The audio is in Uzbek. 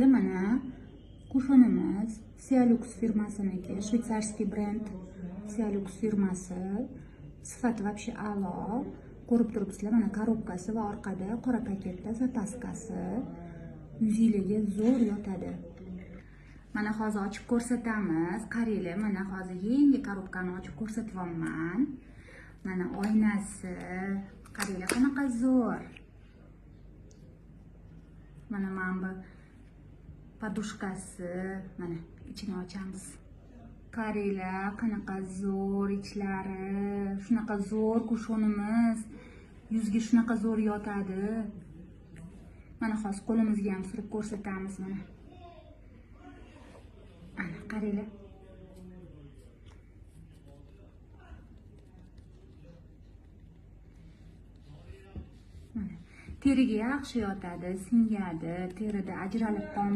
Mana kushonimiz Sialux firmasiniki, shvetsarskiy brend Sialux firmasi. Sifati вообще a'lo. Ko'rib turibsizlar, mana korobkasi va orqada qora paketda zapaskasi. Yuzingiga zo'r yotadi. Mana hozir ochib ko'rsatamiz. Qaranglar, mana hozir yangi korobkani ochib ko'rsatyapman. Mana oynasi. Qaranglar, qanaqa zo'r. Mana bu podushkasi. Mana ichini ochamiz. Qaranglar, qanaqa zo'r ichlari. Shunaqa zo'r kushonimiz. Yuzga shunaqa zo'r yotadi. Mana hozir qo'limizga ham surib ko'rsatamiz mana. Ana qaranglar. Mana teriga yaxshi yotadi, singadi, terida ajralib qolmaydi.